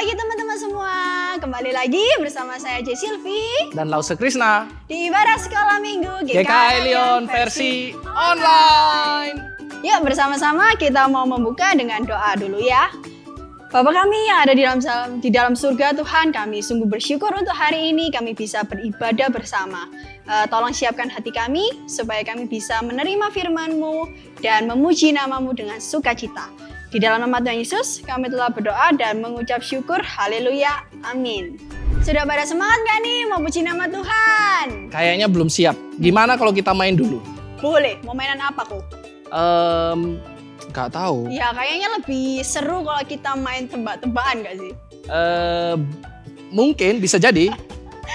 pagi teman-teman semua. Kembali lagi bersama saya J. Silvi dan Lause Krishna di Ibadah Sekolah Minggu GKI Lyon versi online. Yuk bersama-sama kita mau membuka dengan doa dulu ya. Bapa kami yang ada di dalam surga Tuhan, kami sungguh bersyukur untuk hari ini kami bisa beribadah bersama. Tolong siapkan hati kami supaya kami bisa menerima firman-Mu dan memuji nama-Mu dengan sukacita. Di dalam nama Tuhan Yesus, kami telah berdoa dan mengucap syukur. Haleluya. Amin. Sudah pada semangat gak nih mau puji nama Tuhan? Kayaknya belum siap. Gimana kalau kita main dulu? Boleh. Mau mainan apa kok? Gak tahu. Ya kayaknya lebih seru kalau kita main tebak-tebakan gak sih? Mungkin bisa jadi.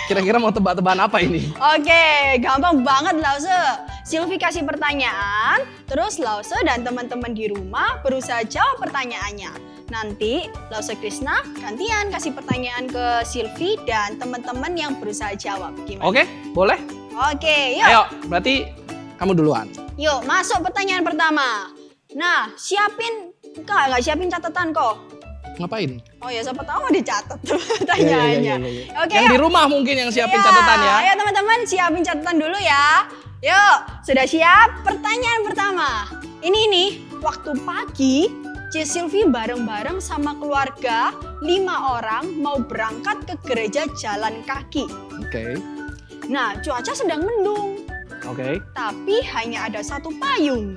Kira-kira mau tebak-tebakan apa ini? Oke, gampang banget Lause. Silvi kasih pertanyaan, terus Lause dan teman-teman di rumah berusaha jawab pertanyaannya. Nanti Lause Krishna gantian kasih pertanyaan ke Silvi dan teman-teman yang berusaha jawab. Gimana? Oke, boleh? Oke, yuk. Ayo, berarti kamu duluan. Yuk, masuk pertanyaan pertama. Nah, nggak siapin catatan kok. Ngapain? Oh ya, siapa tahu mau dicatat pertanyaannya. Iya. Oke, yang di rumah mungkin yang siapin catatan ya. Ayo teman-teman siapin catatan dulu ya. Yuk, sudah siap? Pertanyaan pertama. Ini waktu pagi, J. Silvi bareng-bareng sama keluarga 5 orang mau berangkat ke gereja jalan kaki. Oke. Nah, cuaca sedang mendung, Oke. tapi hanya ada satu payung.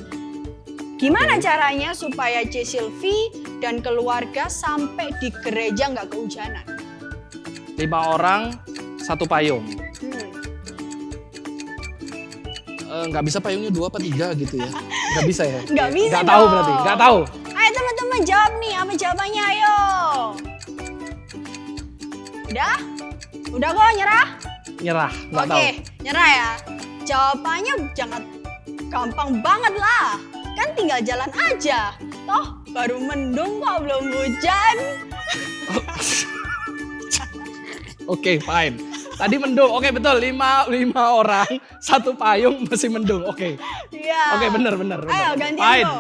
Gimana caranya supaya J. Silvi dan keluarga sampai di gereja nggak kehujanan? 5 orang, 1 payung. Nggak bisa payungnya 2 apa 3 gitu ya? Nggak bisa ya? Nggak bisa Nggak tahu dong. berarti, nggak tahu. Ayo teman-teman jawab nih, apa jawabannya ayo. Udah? Udah kok nyerah? Nyerah, nggak tahu. Oke, nyerah ya. Jawabannya jangan gampang banget lah. Kan tinggal jalan aja. Toh baru mendung kok belum hujan. Oke, fine. Tadi mendung, oke betul. 5 orang, 1 payung masih mendung. Oke. Iya. Oke, bener. Ayo gantian Fine. lo.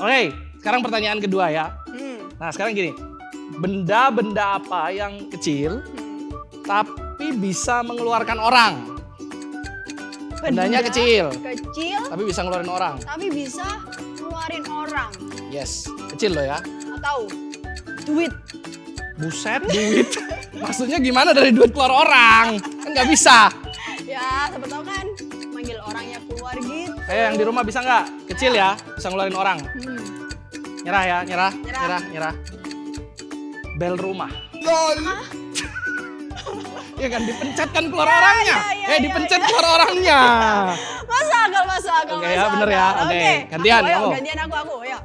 Oke, sekarang pertanyaan kedua ya. Nah, sekarang gini. Benda-benda apa yang kecil tapi bisa mengeluarkan orang? Bendanya kecil, Kecil tapi bisa ngeluarin orang. tapi bisa ngeluarin orang. Yes, kecil loh ya. Atau duit. Buset, duit. Maksudnya gimana dari duit keluar orang? Kan nggak bisa. Ya, siapa tahu kan manggil orangnya keluar gitu. Yang di rumah bisa nggak? Kecil ya, bisa ngeluarin orang. Nyerah ya, nyerah. Bel rumah. Ya kan dipencet kan keluar orangnya. Dipencet keluar orangnya. Masuk akal. Oke ya, bener ya. Oke, gantian kamu. Gantian aku, ayo.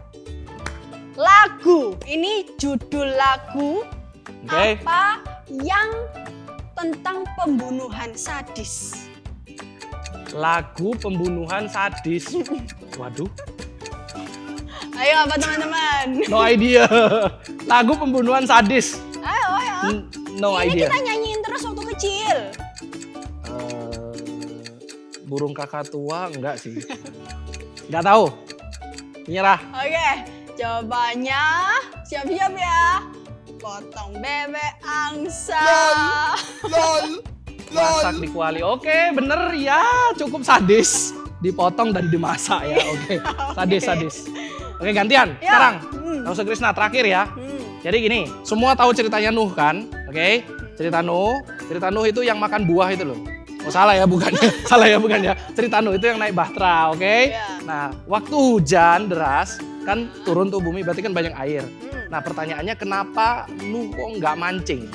Lagu, ini judul lagu apa yang tentang pembunuhan sadis? Lagu pembunuhan sadis. Waduh. Ayo apa teman-teman? No idea. Lagu pembunuhan sadis. Ayo. No Ini idea. kita nyanyiin terus waktu kecil. Burung kakak tua enggak sih. Enggak tahu. Nyerah. Oke, jawabannya siap-siap ya. Potong bebek angsa. Masak di kuali. Oke, bener ya. Cukup sadis. Dipotong dan dimasak ya. Oke. Sadis. Oke, gantian. Ya. Sekarang. Lause Krishna terakhir ya. Jadi gini, semua tahu ceritanya Nuh kan? Oke. Cerita Nuh itu yang makan buah itu loh. Oh salah ya bukan ya. Cerita Nuh itu yang naik bahtera, oke? Yeah. Nah, waktu hujan deras kan turun tuh bumi berarti kan banyak air. Nah, pertanyaannya kenapa Nuh kok nggak mancing?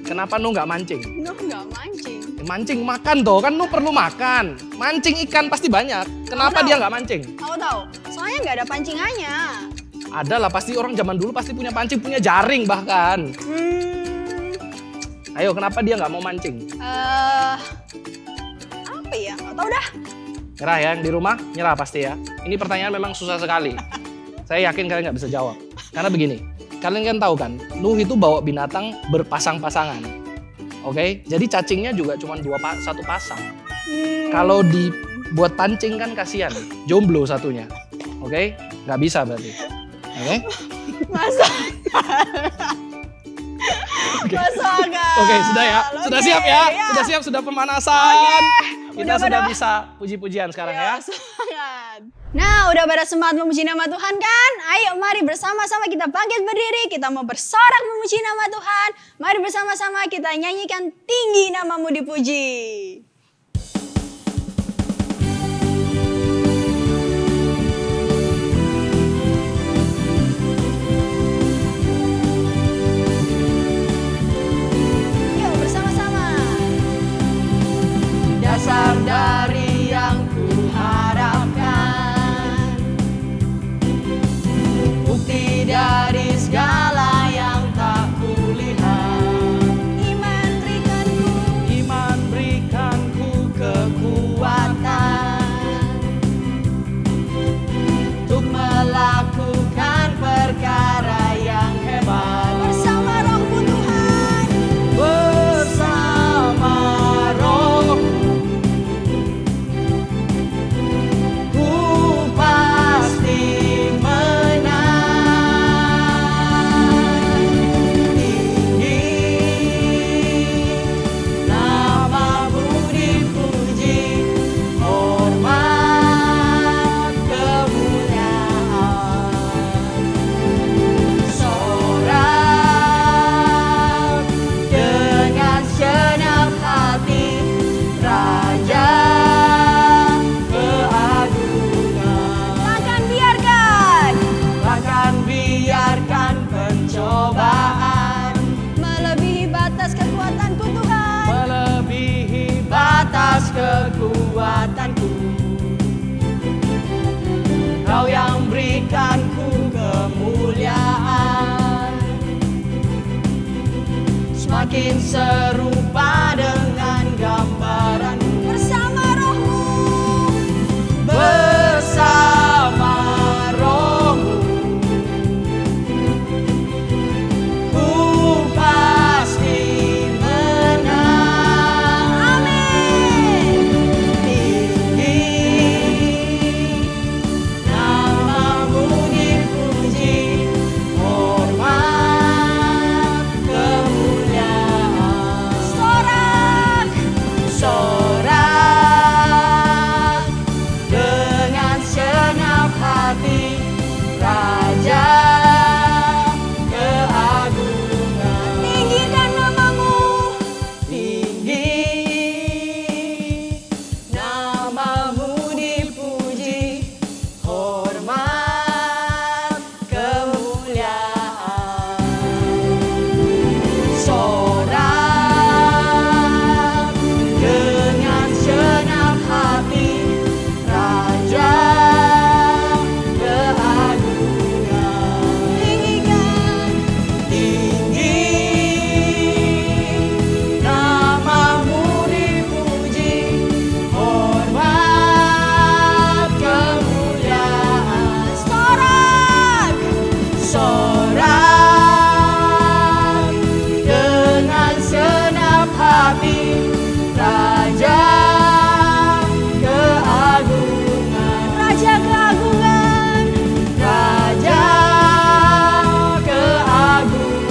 Kenapa Nuh nggak mancing? Nuh nggak mancing. Mancing makan toh, kan Nuh perlu makan. Mancing ikan pasti banyak. Kenapa dia nggak mancing? Aku tahu. Soalnya nggak ada pancingannya. Ada lah, pasti orang zaman dulu pasti punya pancing, punya jaring bahkan. Ayo, kenapa dia nggak mau mancing? Apa ya? Nggak tahu dah. Nyerah ya, yang di rumah nyerah pasti ya. Ini pertanyaan memang susah sekali. Saya yakin kalian nggak bisa jawab. Karena begini, kalian kan tahu kan, Nuh itu bawa binatang berpasang-pasangan. Oke, jadi cacingnya juga cuma satu pasang. Kalau dibuat pancing kan kasihan, jomblo satunya. Oke, nggak bisa berarti. Oke? Masa? Masuk akal. Oke, sudah ya? Sudah Oke, siap ya? ya. Sudah siap, sudah pemanasan. Kita Udah sudah pada- bisa puji-pujian sekarang ya. Semangat. Nah, udah pada semangat memuji nama Tuhan kan? Ayo mari bersama-sama kita bangkit berdiri, kita mau bersorak memuji nama Tuhan. Mari bersama-sama kita nyanyikan tinggi namamu dipuji. Yuk bersama-sama. Dasar dari yang kuharapkan, bukti dari segala yang tak kulihat. Iman berikanku kekuatan untuk melakukan perkara yang hebat. Bersama Rohmu Tuhan, bersama Rohmu ku pasti menang. Tinggi namamu dipuji, hormat kemuliaan. Sorak dengan segenap hati, Raja keagungan. Takkan biarkan pencobaan melebihi batas kekuatanku Tuhan. Melebihi batas kekuatanku. Kau yang berikanku kemuliaan, semakin serupa dengan gambaranmu. Bersama Rohmu, bersama Rohmu ku pasti menang. Amin. Tinggi namamu dipuji, hormat kemuliaan. Sorak, sorak dengan segenap hati, Raja keagungan. Tinggikan namamu, tinggi namamu dipuji, hormat kemuliaan. Sorak dengan segenap hati, Raja keagungan. Tinggikan, tinggi namamu dipuji, hormat kemuliaan. Sorak, sorak dengan segenap hati, Raja keagungan. Raja keagungan. Raja keagungan.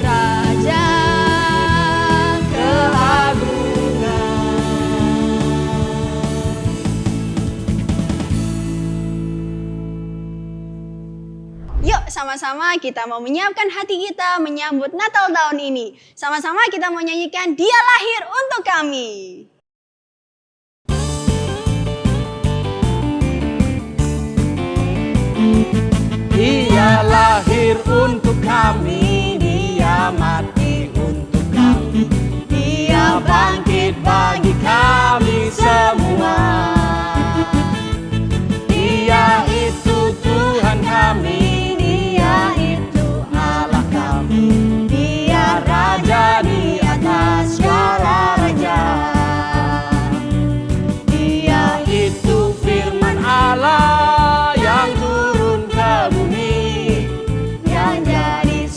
Raja keagungan. Yuk sama-sama kita mau menyiapkan hati kita menyambut Natal tahun ini. Sama-sama kita mau nyanyikan Dia Lahir Untuk Kami. Dia lahir untuk kami, Dia mati untuk kami, Dia bangkit bagi kami semua. Dia itu Tuhan kami, Dia itu Allah kami, Dia Raja di atas segala raja. Dia itu firman Allah yang turun ke bumi, yang jadi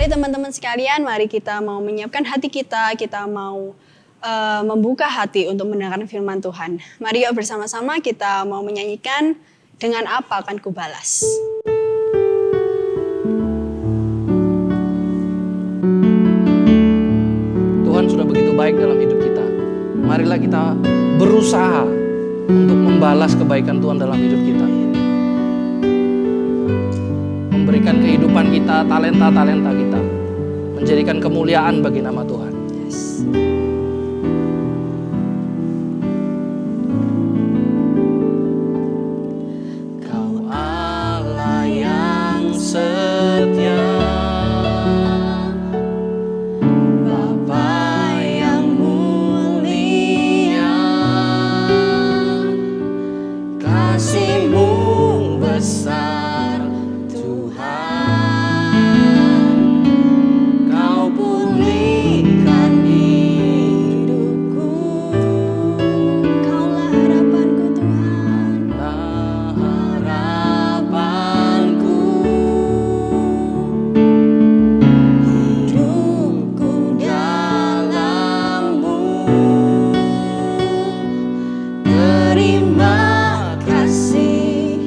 Baik teman-teman sekalian, mari kita mau menyiapkan hati kita mau membuka hati untuk mendengarkan firman Tuhan. Mari yuk bersama-sama kita mau menyanyikan Dengan Apa Akan Kubalas. Tuhan sudah begitu baik dalam hidup kita. Marilah kita berusaha untuk membalas kebaikan Tuhan dalam hidup kita. Memberikan kehidupan kita, talenta-talenta kita. Menjadikan kemuliaan bagi nama Tuhan. Yes. Kau Allah yang setia, Bapa yang mulia, kasih-Mu besar Tuhan, Kau pulihkan hidupku, Kaulah harapanku Tuhan. harapanku, Hidupku dalam-Mu. Terima kasih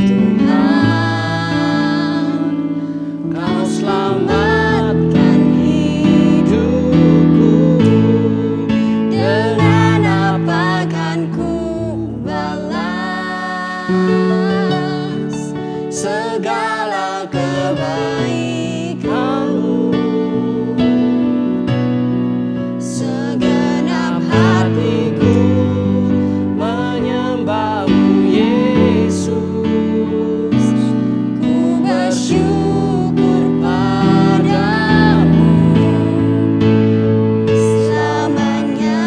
Tuhan, Kau selamatkan hidupku. Dengan apa kan ku balas segala kebaikan-Mu? Segenap hatiku menyembah-Mu Yesus. Ku bersyukur padamu selamanya.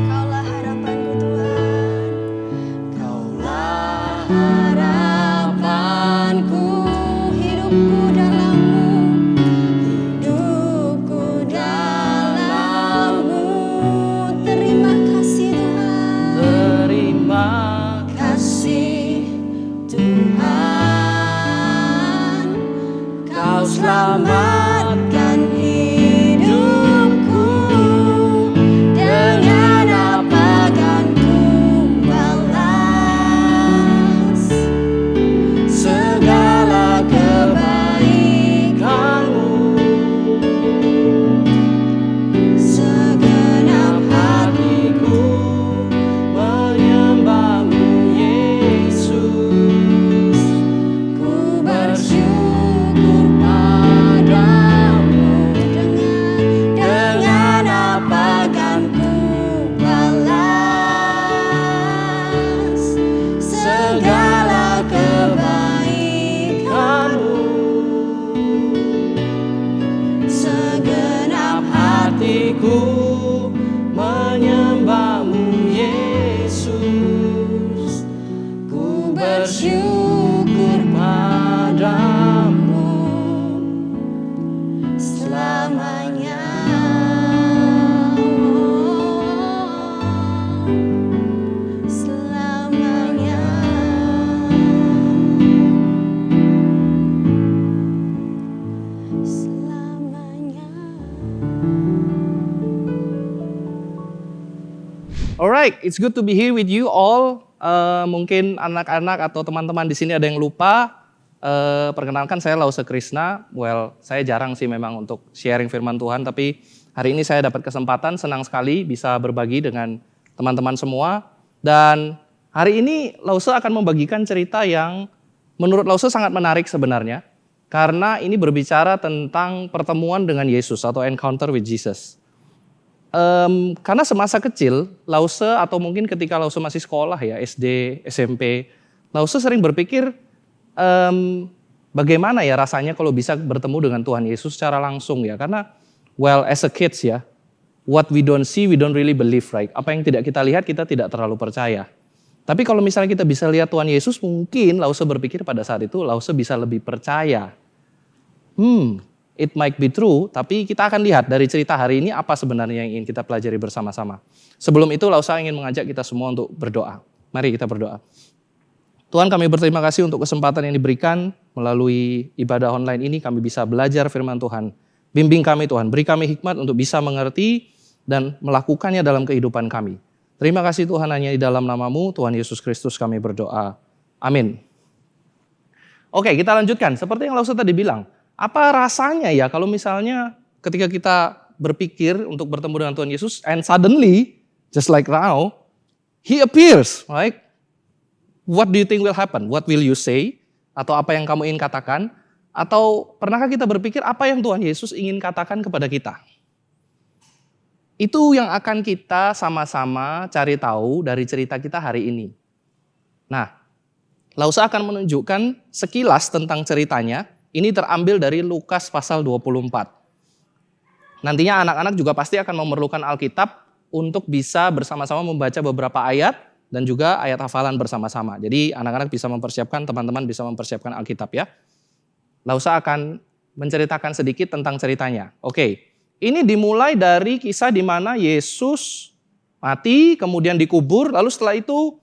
Kaulah harapanku Tuhan. Kaulah harapanku, Hidupku dalam-Mu. hidupku dalam-Mu. Terima kasih Tuhan. Terima kasih Tuhan, Kau selamatkan hidupku. Dengan apa kan ku balas segala kebaikan-Mu? Segenap hatiku menyembah-Mu Yesus. Ku bersyukur padamu. Dengan apa kan ku balas segala kebaikan-Mu? Segenap hatiku menyembah-Mu Yesus. Ku bersyukur padamu selamanya. Selamanya. Selamanya. Alright, it's good to be here with you all. Mungkin anak-anak atau teman-teman di sini ada yang lupa. Perkenalkan, saya Lause Krishna. Well, saya jarang sih memang untuk sharing firman Tuhan, tapi hari ini saya dapat kesempatan, senang sekali bisa berbagi dengan teman-teman semua. Dan hari ini Lause akan membagikan cerita yang menurut Lause sangat menarik sebenarnya. Karena ini berbicara tentang pertemuan dengan Yesus atau encounter with Jesus. Karena semasa kecil, Lause atau mungkin ketika Lause masih sekolah ya, SD, SMP, Lause sering berpikir bagaimana ya rasanya kalau bisa bertemu dengan Tuhan Yesus secara langsung ya. Karena well as a kids ya, what we don't see we don't really believe, right? Apa yang tidak kita lihat kita tidak terlalu percaya. Tapi kalau misalnya kita bisa lihat Tuhan Yesus, mungkin Lause berpikir pada saat itu Lause bisa lebih percaya. It might be true, tapi kita akan lihat dari cerita hari ini apa sebenarnya yang ingin kita pelajari bersama-sama. Sebelum itu Lause ingin mengajak kita semua untuk berdoa. Mari kita berdoa. Tuhan, kami berterima kasih untuk kesempatan yang diberikan melalui ibadah online ini kami bisa belajar firman Tuhan. Bimbing kami Tuhan, beri kami hikmat untuk bisa mengerti dan melakukannya dalam kehidupan kami. Terima kasih Tuhan, hanya di dalam nama-Mu, Tuhan Yesus Kristus kami berdoa. Amin. Oke, kita lanjutkan. Seperti yang Lause tadi bilang, apa rasanya ya kalau misalnya ketika kita berpikir untuk bertemu dengan Tuhan Yesus, and suddenly, just like now, He appears, right? What do you think will happen? What will you say? Atau apa yang kamu ingin katakan? Atau pernahkah kita berpikir apa yang Tuhan Yesus ingin katakan kepada kita? Itu yang akan kita sama-sama cari tahu dari cerita kita hari ini. Nah, Lause akan menunjukkan sekilas tentang ceritanya. Ini terambil dari Lukas pasal 24. Nantinya anak-anak juga pasti akan memerlukan Alkitab untuk bisa bersama-sama membaca beberapa ayat dan juga ayat hafalan bersama-sama. Jadi anak-anak bisa mempersiapkan, teman-teman bisa mempersiapkan Alkitab ya. Lause akan menceritakan sedikit tentang ceritanya. Oke. Ini dimulai dari kisah di mana Yesus mati, kemudian dikubur, lalu setelah itu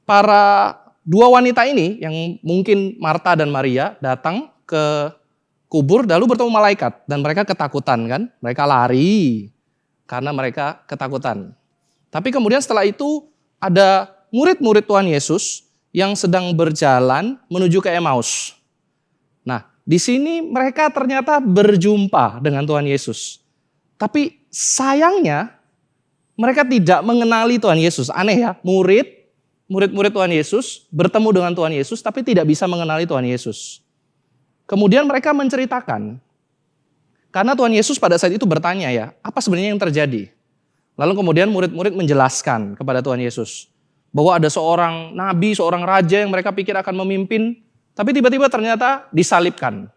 para dua wanita ini yang mungkin Marta dan Maria datang ke kubur lalu bertemu malaikat dan mereka ketakutan kan? Mereka lari karena mereka ketakutan. Tapi kemudian setelah itu ada murid-murid Tuhan Yesus yang sedang berjalan menuju ke Emmaus. Nah, di sini mereka ternyata berjumpa dengan Tuhan Yesus. Tapi sayangnya mereka tidak mengenali Tuhan Yesus. Aneh ya, murid-murid Tuhan Yesus bertemu dengan Tuhan Yesus tapi tidak bisa mengenali Tuhan Yesus. Kemudian mereka menceritakan, karena Tuhan Yesus pada saat itu bertanya ya, apa sebenarnya yang terjadi? Lalu kemudian murid-murid menjelaskan kepada Tuhan Yesus bahwa ada seorang nabi, seorang raja yang mereka pikir akan memimpin, tapi tiba-tiba ternyata disalibkan.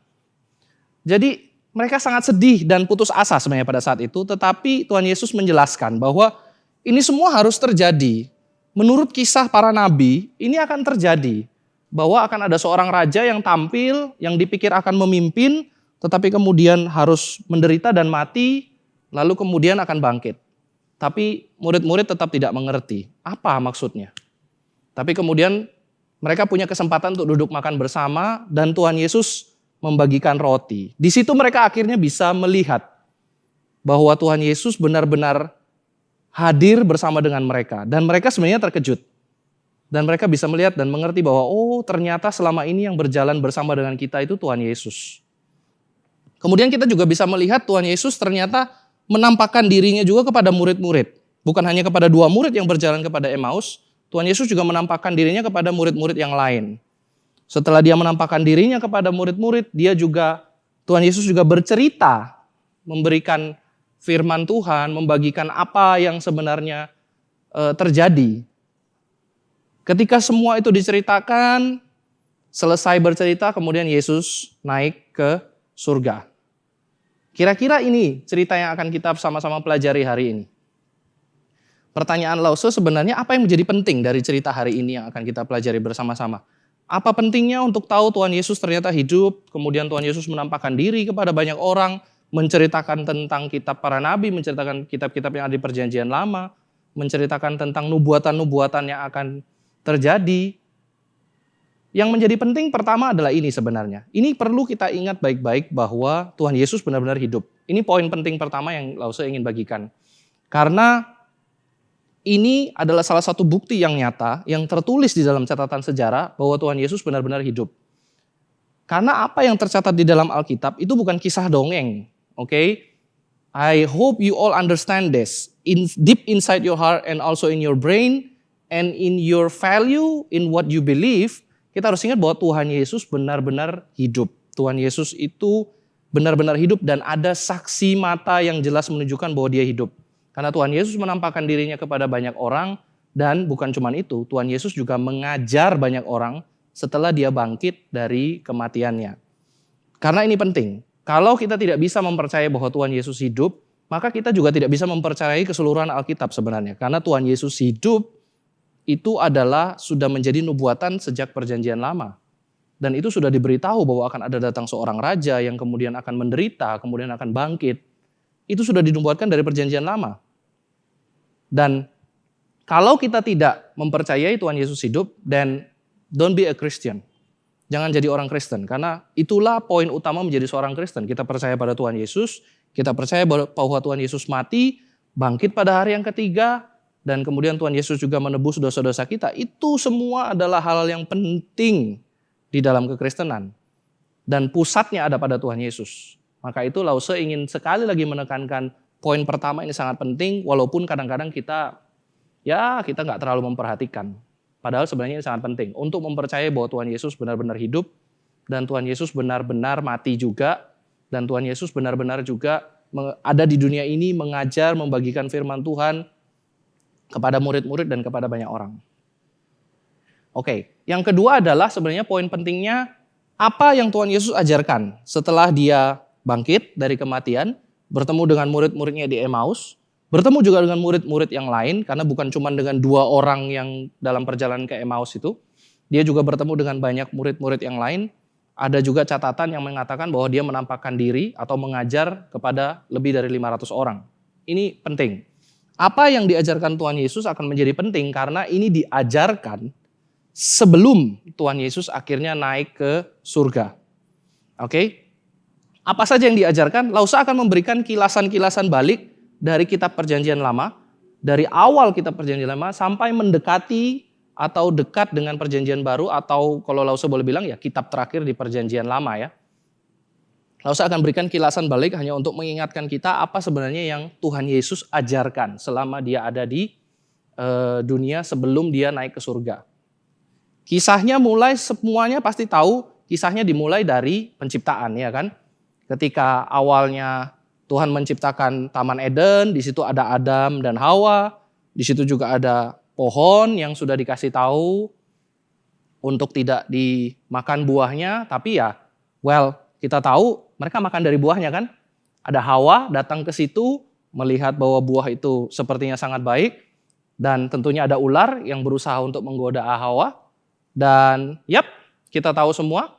Jadi mereka sangat sedih dan putus asa sebenarnya pada saat itu, tetapi Tuhan Yesus menjelaskan bahwa ini semua harus terjadi. Menurut kisah para nabi, ini akan terjadi. Bahwa akan ada seorang raja yang tampil, yang dipikir akan memimpin, tetapi kemudian harus menderita dan mati, lalu kemudian akan bangkit. Tapi murid-murid tetap tidak mengerti apa maksudnya. Tapi kemudian mereka punya kesempatan untuk duduk makan bersama dan Tuhan Yesus membagikan roti. Di situ mereka akhirnya bisa melihat bahwa Tuhan Yesus benar-benar hadir bersama dengan mereka. Dan mereka sebenarnya terkejut. Dan mereka bisa melihat dan mengerti bahwa oh ternyata selama ini yang berjalan bersama dengan kita itu Tuhan Yesus. Kemudian kita juga bisa melihat Tuhan Yesus ternyata menampakkan dirinya juga kepada murid-murid. Bukan hanya kepada dua murid yang berjalan kepada Emmaus, Tuhan Yesus juga menampakkan dirinya kepada murid-murid yang lain. Setelah dia menampakkan dirinya kepada murid-murid, Tuhan Yesus juga bercerita, memberikan firman Tuhan, membagikan apa yang sebenarnya terjadi. Ketika semua itu diceritakan, selesai bercerita, kemudian Yesus naik ke surga. Kira-kira ini cerita yang akan kita sama-sama pelajari hari ini. Pertanyaan Lause sebenarnya apa yang menjadi penting dari cerita hari ini yang akan kita pelajari bersama-sama? Apa pentingnya untuk tahu Tuhan Yesus ternyata hidup, kemudian Tuhan Yesus menampakkan diri kepada banyak orang, menceritakan tentang kitab para nabi, menceritakan kitab-kitab yang ada di perjanjian lama, menceritakan tentang nubuatan-nubuatan yang akan terjadi. Yang menjadi penting pertama adalah ini sebenarnya. Ini perlu kita ingat baik-baik bahwa Tuhan Yesus benar-benar hidup. Ini poin penting pertama yang Lause ingin bagikan. Karena ini adalah salah satu bukti yang nyata, yang tertulis di dalam catatan sejarah bahwa Tuhan Yesus benar-benar hidup. Karena apa yang tercatat di dalam Alkitab itu bukan kisah dongeng. Okay? I hope you all understand this. Deep inside your heart and also in your brain and in your value, in what you believe, kita harus ingat bahwa Tuhan Yesus benar-benar hidup. Tuhan Yesus itu benar-benar hidup dan ada saksi mata yang jelas menunjukkan bahwa dia hidup. Karena Tuhan Yesus menampakkan dirinya kepada banyak orang dan bukan cuma itu, Tuhan Yesus juga mengajar banyak orang setelah dia bangkit dari kematiannya. Karena ini penting, kalau kita tidak bisa mempercayai bahwa Tuhan Yesus hidup, maka kita juga tidak bisa mempercayai keseluruhan Alkitab sebenarnya. Karena Tuhan Yesus hidup itu adalah sudah menjadi nubuatan sejak perjanjian lama. Dan itu sudah diberitahu bahwa akan ada datang seorang raja yang kemudian akan menderita, kemudian akan bangkit. Itu sudah dinubuatkan dari perjanjian lama. Dan kalau kita tidak mempercayai Tuhan Yesus hidup, dan don't be a Christian. Jangan jadi orang Kristen, karena itulah poin utama menjadi seorang Kristen. Kita percaya pada Tuhan Yesus, kita percaya bahwa Tuhan Yesus mati, bangkit pada hari yang ketiga, dan kemudian Tuhan Yesus juga menebus dosa-dosa kita. Itu semua adalah hal yang penting di dalam kekristenan. Dan pusatnya ada pada Tuhan Yesus. Maka itu Lause ingin sekali lagi menekankan poin pertama ini sangat penting, walaupun kadang-kadang kita nggak terlalu memperhatikan. Padahal sebenarnya ini sangat penting untuk mempercayai bahwa Tuhan Yesus benar-benar hidup, dan Tuhan Yesus benar-benar mati juga, dan Tuhan Yesus benar-benar juga ada di dunia ini mengajar, membagikan firman Tuhan kepada murid-murid dan kepada banyak orang. Oke, yang kedua adalah sebenarnya poin pentingnya apa yang Tuhan Yesus ajarkan setelah dia bangkit dari kematian, bertemu dengan murid-muridnya di Emmaus, bertemu juga dengan murid-murid yang lain, karena bukan cuma dengan 2 orang yang dalam perjalanan ke Emmaus itu. Dia juga bertemu dengan banyak murid-murid yang lain. Ada juga catatan yang mengatakan bahwa dia menampakkan diri atau mengajar kepada lebih dari 500 orang. Ini penting. Apa yang diajarkan Tuhan Yesus akan menjadi penting karena ini diajarkan sebelum Tuhan Yesus akhirnya naik ke surga. Oke? Apa saja yang diajarkan? Lause akan memberikan kilasan-kilasan balik dari kitab perjanjian lama, dari awal kitab perjanjian lama sampai mendekati atau dekat dengan perjanjian baru, atau kalau Lause boleh bilang ya kitab terakhir di perjanjian lama ya. Lause akan berikan kilasan balik hanya untuk mengingatkan kita apa sebenarnya yang Tuhan Yesus ajarkan selama dia ada di dunia sebelum dia naik ke surga. Kisahnya semuanya pasti tahu, kisahnya dimulai dari penciptaan ya kan. Ketika awalnya Tuhan menciptakan Taman Eden, di situ ada Adam dan Hawa, di situ juga ada pohon yang sudah dikasih tahu untuk tidak dimakan buahnya, tapi kita tahu mereka makan dari buahnya kan. Ada Hawa datang ke situ, melihat bahwa buah itu sepertinya sangat baik, dan tentunya ada ular yang berusaha untuk menggoda Hawa, dan kita tahu semua,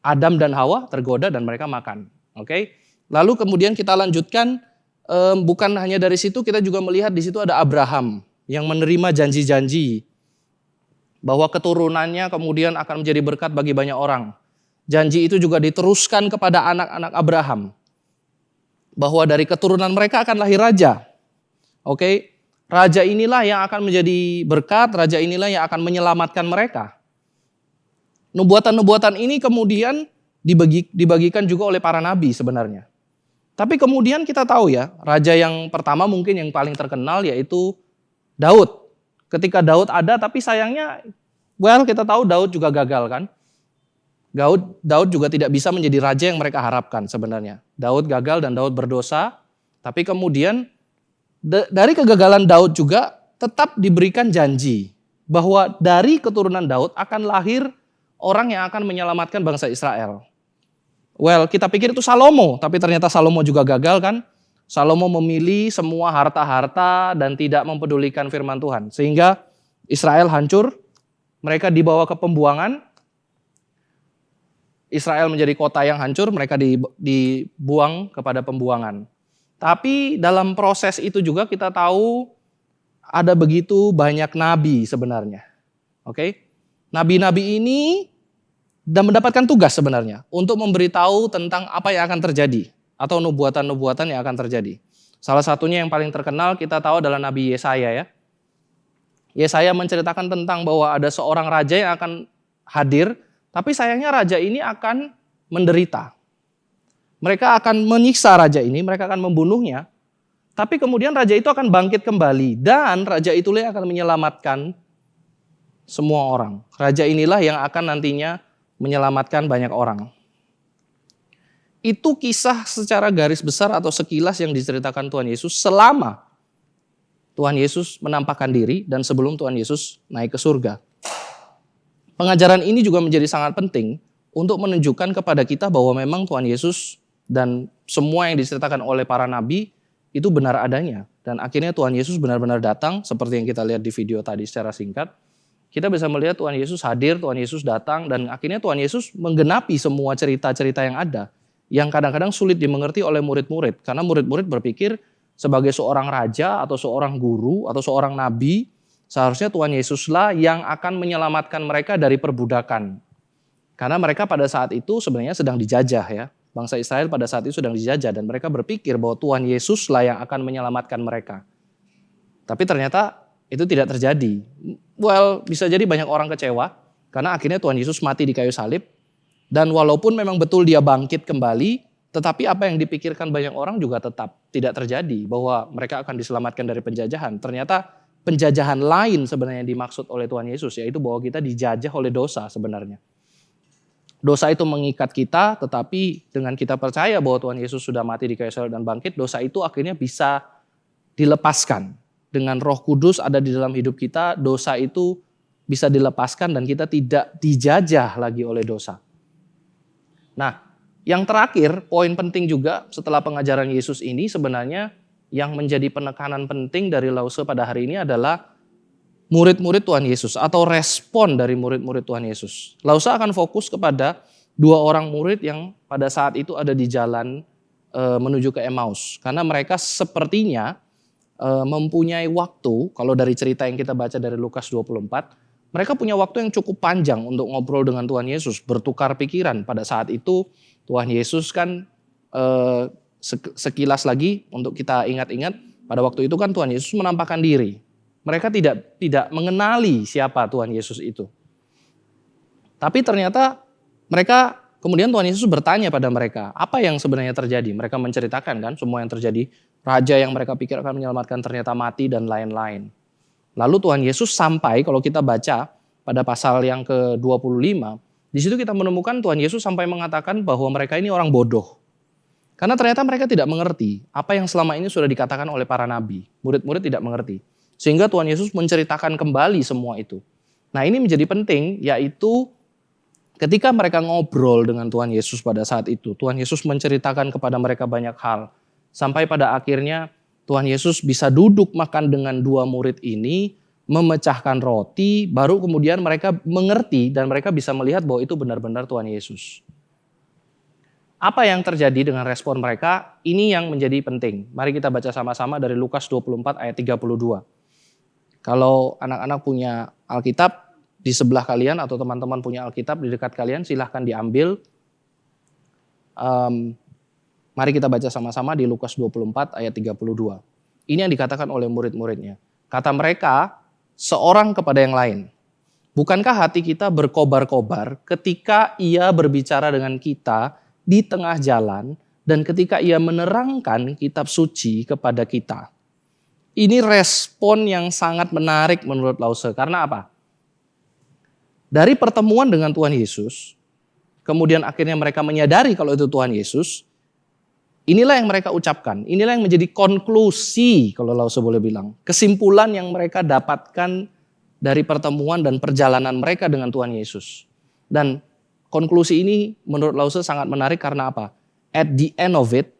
Adam dan Hawa tergoda dan mereka makan. Oke? Lalu kemudian kita lanjutkan, bukan hanya dari situ, kita juga melihat di situ ada Abraham yang menerima janji-janji bahwa keturunannya kemudian akan menjadi berkat bagi banyak orang. Janji itu juga diteruskan kepada anak-anak Abraham, bahwa dari keturunan mereka akan lahir raja. Oke, raja inilah yang akan menjadi berkat, raja inilah yang akan menyelamatkan mereka. Nubuatan-nubuatan ini kemudian dibagikan juga oleh para nabi sebenarnya. Tapi kemudian kita tahu ya, raja yang pertama mungkin yang paling terkenal yaitu Daud. Ketika Daud ada, tapi sayangnya, kita tahu Daud juga gagal kan. Daud juga tidak bisa menjadi raja yang mereka harapkan sebenarnya. Daud gagal dan Daud berdosa, tapi kemudian dari kegagalan Daud juga tetap diberikan janji bahwa dari keturunan Daud akan lahir orang yang akan menyelamatkan bangsa Israel. Kita pikir itu Salomo, tapi ternyata Salomo juga gagal kan. Salomo memilih semua harta-harta dan tidak mempedulikan firman Tuhan. Sehingga Israel hancur, mereka dibawa ke pembuangan. Israel menjadi kota yang hancur, mereka dibuang kepada pembuangan. Tapi dalam proses itu juga kita tahu ada begitu banyak nabi sebenarnya. Oke? Nabi-nabi ini dan mendapatkan tugas sebenarnya untuk memberitahu tentang apa yang akan terjadi atau nubuatan-nubuatan yang akan terjadi. Salah satunya yang paling terkenal kita tahu adalah Nabi Yesaya ya. Yesaya menceritakan tentang bahwa ada seorang raja yang akan hadir, tapi sayangnya raja ini akan menderita. Mereka akan menyiksa raja ini, mereka akan membunuhnya, tapi kemudian raja itu akan bangkit kembali dan raja itulah yang akan menyelamatkan semua orang. Raja inilah yang akan nantinya menyelamatkan banyak orang. Itu kisah secara garis besar atau sekilas yang diceritakan Tuhan Yesus selama Tuhan Yesus menampakkan diri dan sebelum Tuhan Yesus naik ke surga. Pengajaran ini juga menjadi sangat penting untuk menunjukkan kepada kita bahwa memang Tuhan Yesus dan semua yang diceritakan oleh para nabi itu benar adanya. Dan akhirnya Tuhan Yesus benar-benar datang seperti yang kita lihat di video tadi secara singkat. Kita bisa melihat Tuhan Yesus hadir, Tuhan Yesus datang, dan akhirnya Tuhan Yesus menggenapi semua cerita-cerita yang ada. Yang kadang-kadang sulit dimengerti oleh murid-murid. Karena murid-murid berpikir sebagai seorang raja atau seorang guru atau seorang nabi, seharusnya Tuhan Yesuslah yang akan menyelamatkan mereka dari perbudakan. Karena mereka pada saat itu sebenarnya sedang dijajah ya. Bangsa Israel pada saat itu sedang dijajah dan mereka berpikir bahwa Tuhan Yesuslah yang akan menyelamatkan mereka. Tapi ternyata itu tidak terjadi. Well, bisa jadi banyak orang kecewa karena akhirnya Tuhan Yesus mati di kayu salib. Dan walaupun memang betul dia bangkit kembali, tetapi apa yang dipikirkan banyak orang juga tetap tidak terjadi. Bahwa mereka akan diselamatkan dari penjajahan. Ternyata penjajahan lain sebenarnya yang dimaksud oleh Tuhan Yesus, yaitu bahwa kita dijajah oleh dosa sebenarnya. Dosa itu mengikat kita, tetapi dengan kita percaya bahwa Tuhan Yesus sudah mati di kayu salib dan bangkit, dosa itu akhirnya bisa dilepaskan. Dengan Roh Kudus ada di dalam hidup kita, dosa itu bisa dilepaskan dan kita tidak dijajah lagi oleh dosa. Nah, yang terakhir, poin penting juga setelah pengajaran Yesus ini sebenarnya yang menjadi penekanan penting dari Lause pada hari ini adalah murid-murid Tuhan Yesus atau respon dari murid-murid Tuhan Yesus. Lause akan fokus kepada 2 orang murid yang pada saat itu ada di jalan menuju ke Emmaus. Karena mereka sepertinya mempunyai waktu, kalau dari cerita yang kita baca dari Lukas 24, mereka punya waktu yang cukup panjang untuk ngobrol dengan Tuhan Yesus, bertukar pikiran. Pada saat itu Tuhan Yesus kan sekilas lagi untuk kita ingat-ingat, pada waktu itu kan Tuhan Yesus menampakkan diri. Mereka tidak mengenali siapa Tuhan Yesus itu. Tapi ternyata mereka, kemudian Tuhan Yesus bertanya pada mereka, apa yang sebenarnya terjadi? Mereka menceritakan kan semua yang terjadi. Raja yang mereka pikir akan menyelamatkan ternyata mati dan lain-lain. Lalu Tuhan Yesus sampai, kalau kita baca pada pasal yang ke-25, di situ kita menemukan Tuhan Yesus sampai mengatakan bahwa mereka ini orang bodoh. Karena ternyata mereka tidak mengerti apa yang selama ini sudah dikatakan oleh para nabi. Murid-murid tidak mengerti. Sehingga Tuhan Yesus menceritakan kembali semua itu. Nah, ini menjadi penting, yaitu ketika mereka ngobrol dengan Tuhan Yesus pada saat itu, Tuhan Yesus menceritakan kepada mereka banyak hal. Sampai pada akhirnya Tuhan Yesus bisa duduk makan dengan 2 murid ini, memecahkan roti, baru kemudian mereka mengerti dan mereka bisa melihat bahwa itu benar-benar Tuhan Yesus. Apa yang terjadi dengan respon mereka? Ini yang menjadi penting. Mari kita baca sama-sama dari Lukas 24 ayat 32. Kalau anak-anak punya Alkitab di sebelah kalian atau teman-teman punya Alkitab di dekat kalian, silahkan diambil. Mari kita baca sama-sama di Lukas 24 ayat 32. Ini yang dikatakan oleh murid-muridnya. Kata mereka, seorang kepada yang lain, bukankah hati kita berkobar-kobar ketika ia berbicara dengan kita di tengah jalan dan ketika ia menerangkan kitab suci kepada kita? Ini respon yang sangat menarik menurut Lause. Karena apa? Dari pertemuan dengan Tuhan Yesus, kemudian akhirnya mereka menyadari kalau itu Tuhan Yesus, inilah yang mereka ucapkan. Inilah yang menjadi konklusi, kalau Lause boleh bilang. Kesimpulan yang mereka dapatkan dari pertemuan dan perjalanan mereka dengan Tuhan Yesus. Dan konklusi ini menurut Lause sangat menarik karena apa? At the end of it,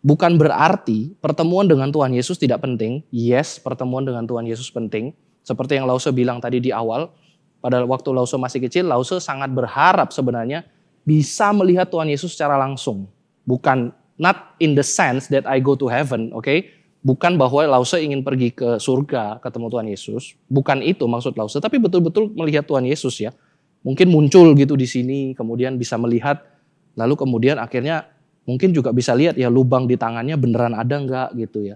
bukan berarti pertemuan dengan Tuhan Yesus tidak penting. Yes, pertemuan dengan Tuhan Yesus penting. Seperti yang Lause bilang tadi di awal, pada waktu Lause masih kecil, Lause sangat berharap sebenarnya bisa melihat Tuhan Yesus secara langsung. Bukan, not in the sense that I go to heaven, okay? Bukan bahwa Lause ingin pergi ke surga ketemu Tuhan Yesus. Bukan itu maksud Lause, tapi betul-betul melihat Tuhan Yesus ya. Mungkin muncul gitu di sini, kemudian bisa melihat, lalu kemudian akhirnya mungkin juga bisa lihat ya lubang di tangannya beneran ada enggak gitu ya.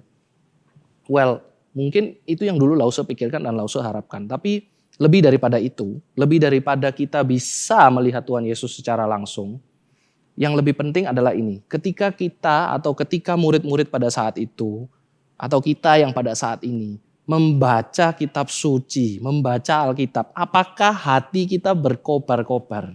Well, mungkin itu yang dulu Lause pikirkan dan Lause harapkan. Tapi lebih daripada itu, lebih daripada kita bisa melihat Tuhan Yesus secara langsung, yang lebih penting adalah ini. Ketika kita atau ketika murid-murid pada saat itu, atau kita yang pada saat ini, membaca kitab suci, membaca Alkitab, apakah hati kita berkobar-kobar?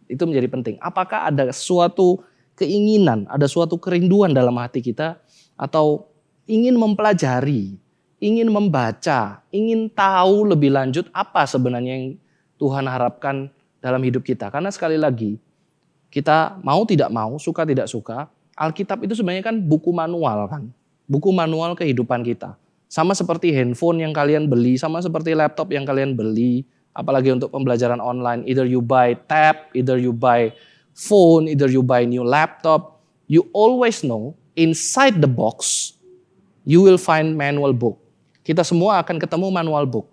Itu menjadi penting. Apakah ada suatu keinginan, ada suatu kerinduan dalam hati kita, atau ingin mempelajari, ingin membaca, ingin tahu lebih lanjut apa sebenarnya yang Tuhan harapkan dalam hidup kita. Karena sekali lagi, kita mau tidak mau, suka tidak suka, Alkitab itu sebenarnya kan buku manual kan. Buku manual kehidupan kita. Sama seperti handphone yang kalian beli, sama seperti laptop yang kalian beli, apalagi untuk pembelajaran online. Either you buy tab, either you buy phone, either you buy new laptop. You always know inside the box, you will find manual book. Kita semua akan ketemu manual book.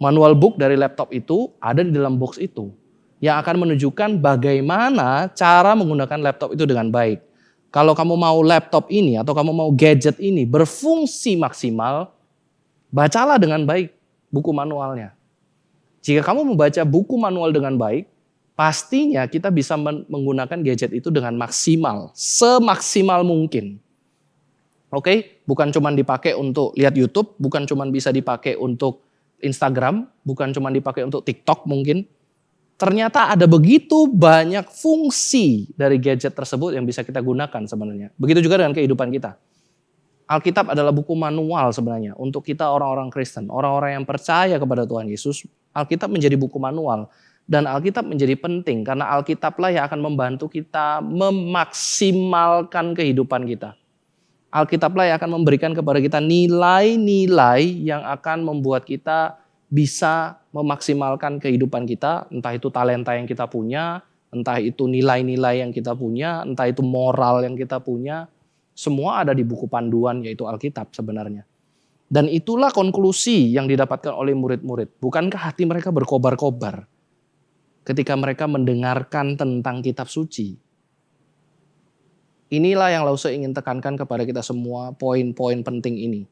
Manual book dari laptop itu ada di dalam box itu yang akan menunjukkan bagaimana cara menggunakan laptop itu dengan baik. Kalau kamu mau laptop ini atau kamu mau gadget ini berfungsi maksimal, bacalah dengan baik buku manualnya. Jika kamu membaca buku manual dengan baik, pastinya kita bisa menggunakan gadget itu dengan maksimal, semaksimal mungkin. Oke, bukan cuma dipakai untuk lihat YouTube, bukan cuma bisa dipakai untuk Instagram, bukan cuma dipakai untuk TikTok mungkin. Ternyata ada begitu banyak fungsi dari gadget tersebut yang bisa kita gunakan sebenarnya. Begitu juga dengan kehidupan kita. Alkitab adalah buku manual sebenarnya untuk kita orang-orang Kristen, orang-orang yang percaya kepada Tuhan Yesus. Alkitab menjadi buku manual dan Alkitab menjadi penting karena Alkitablah yang akan membantu kita memaksimalkan kehidupan kita. Alkitablah yang akan memberikan kepada kita nilai-nilai yang akan membuat kita bisa memaksimalkan kehidupan kita, entah itu talenta yang kita punya, entah itu nilai-nilai yang kita punya, entah itu moral yang kita punya, semua ada di buku panduan yaitu Alkitab sebenarnya. Dan itulah konklusi yang didapatkan oleh murid-murid. Bukankah hati mereka berkobar-kobar ketika mereka mendengarkan tentang kitab suci? Inilah yang Lause ingin tekankan kepada kita semua, poin-poin penting ini.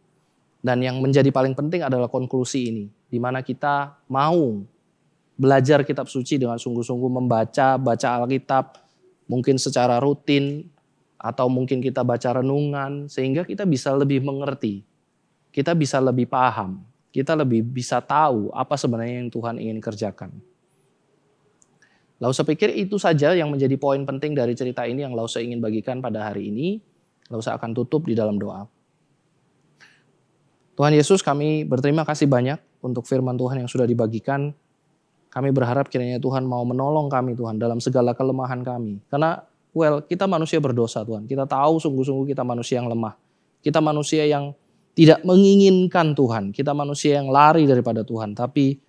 Dan yang menjadi paling penting adalah konklusi ini, di mana kita mau belajar kitab suci dengan sungguh-sungguh baca Alkitab, mungkin secara rutin, atau mungkin kita baca renungan, sehingga kita bisa lebih mengerti, kita bisa lebih paham, kita lebih bisa tahu apa sebenarnya yang Tuhan ingin kerjakan. Lause pikir itu saja yang menjadi poin penting dari cerita ini yang Lause ingin bagikan pada hari ini. Lause akan tutup di dalam doa. Tuhan Yesus, kami berterima kasih banyak untuk firman Tuhan yang sudah dibagikan. Kami berharap kiranya Tuhan mau menolong kami Tuhan dalam segala kelemahan kami. Karena kita manusia berdosa Tuhan. Kita tahu sungguh-sungguh kita manusia yang lemah. Kita manusia yang tidak menginginkan Tuhan. Kita manusia yang lari daripada Tuhan. Tapi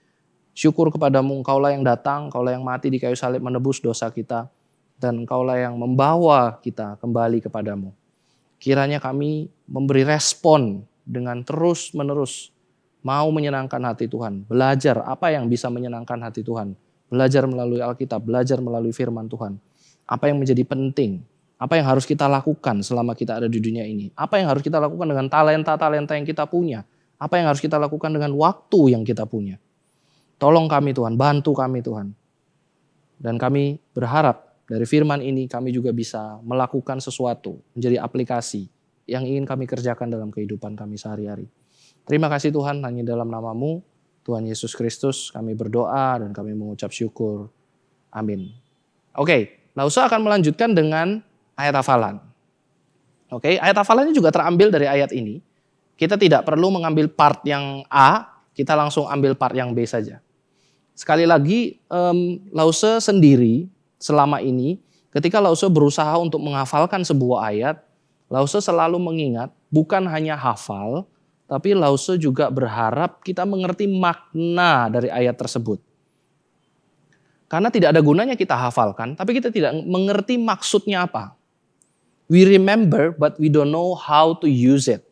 syukur kepadamu, Engkaulah yang datang, Engkaulah yang mati di kayu salib menebus dosa kita. Dan Engkaulah yang membawa kita kembali kepadamu. Kiranya kami memberi respon dengan terus-menerus mau menyenangkan hati Tuhan. Belajar apa yang bisa menyenangkan hati Tuhan. Belajar melalui Alkitab, belajar melalui firman Tuhan. Apa yang menjadi penting, apa yang harus kita lakukan selama kita ada di dunia ini. Apa yang harus kita lakukan dengan talenta-talenta yang kita punya. Apa yang harus kita lakukan dengan waktu yang kita punya. Tolong kami Tuhan, bantu kami Tuhan. Dan kami berharap dari firman ini kami juga bisa melakukan sesuatu, menjadi aplikasi yang ingin kami kerjakan dalam kehidupan kami sehari-hari. Terima kasih Tuhan, hanya dalam nama-Mu, Tuhan Yesus Kristus, kami berdoa dan kami mengucap syukur. Amin. Oke, Lause akan melanjutkan dengan ayat hafalan. Oke, ayat hafalannya juga terambil dari ayat ini. Kita tidak perlu mengambil part yang A, kita langsung ambil part yang B saja. Sekali lagi, Lause sendiri selama ini, ketika Lause berusaha untuk menghafalkan sebuah ayat, Lause selalu mengingat bukan hanya hafal, tapi Lause juga berharap kita mengerti makna dari ayat tersebut. Karena tidak ada gunanya kita hafalkan, tapi kita tidak mengerti maksudnya apa. We remember, but we don't know how to use it.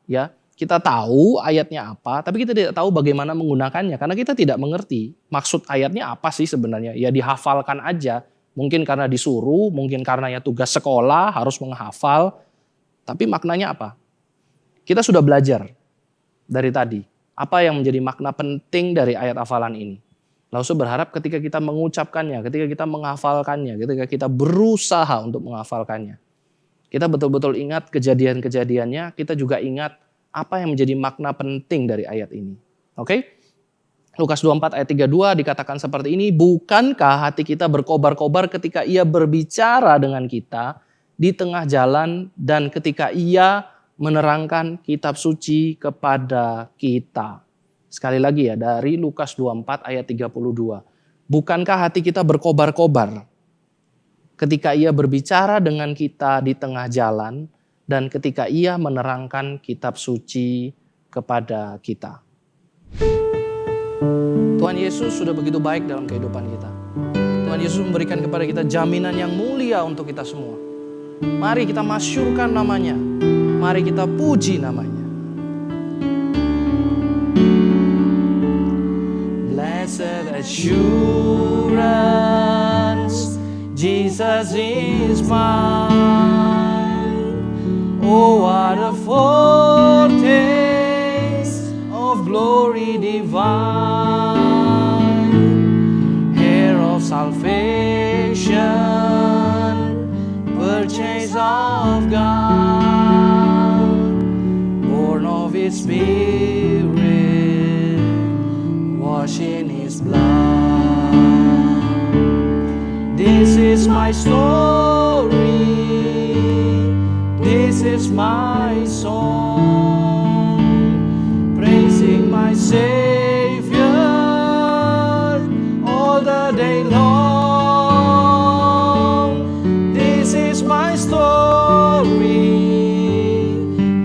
Ya. Kita tahu ayatnya apa, tapi kita tidak tahu bagaimana menggunakannya. Karena kita tidak mengerti maksud ayatnya apa sih sebenarnya. Ya dihafalkan aja. Mungkin karena disuruh, mungkin karena ya tugas sekolah harus menghafal. Tapi maknanya apa? Kita sudah belajar dari tadi. Apa yang menjadi makna penting dari ayat hafalan ini. Lause berharap ketika kita mengucapkannya, ketika kita menghafalkannya, ketika kita berusaha untuk menghafalkannya. Kita betul-betul ingat kejadian-kejadiannya, kita juga ingat apa yang menjadi makna penting dari ayat ini. Oke? Lukas 24 ayat 32 dikatakan seperti ini, bukankah hati kita berkobar-kobar ketika ia berbicara dengan kita di tengah jalan dan ketika ia menerangkan kitab suci kepada kita. Sekali lagi ya, dari Lukas 24 ayat 32. Bukankah hati kita berkobar-kobar ketika ia berbicara dengan kita di tengah jalan dan ketika ia menerangkan kitab suci kepada kita. Tuhan Yesus sudah begitu baik dalam kehidupan kita. Tuhan Yesus memberikan kepada kita jaminan yang mulia untuk kita semua. Mari kita masyurkan namanya. Mari kita puji namanya. assurance, Jesus is mine. Oh, what a foretaste of glory divine, heir of salvation, purchase of God, born of His Spirit, washed in His blood. This is my story, this is my song, praising my Savior all the day long. This is my story,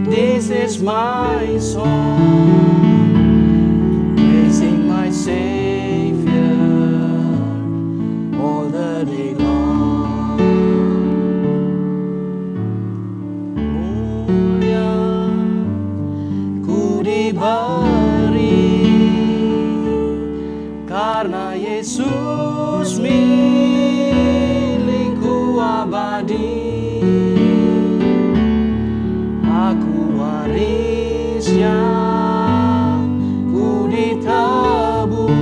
this is my song, praising my Savior all the day long. Mulia ku diberi karena Yesus milikku abadi. Aku warisnya, ku ditebus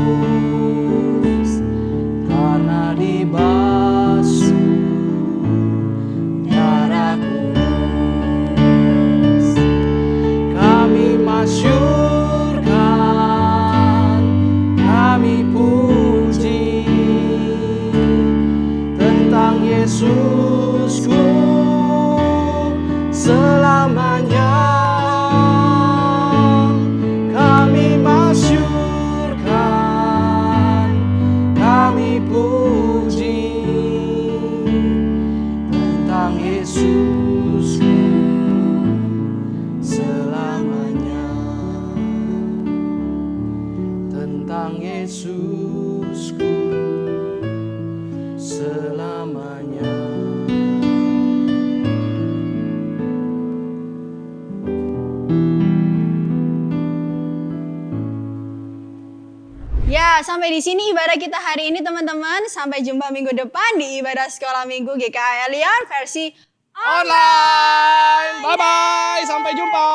karena dibasuh darah kudus. Kami masyurkan, kami puji tentang Yesusku selamanya. Kami masyurkan, kami puji tentang Yesusku selamanya. Tentang Yesusku selamanya. Ya, sampai di sini ibadah kita hari ini teman-teman. Sampai jumpa minggu depan di ibadah sekolah minggu GKI Alien versi Online. Bye bye, sampai jumpa.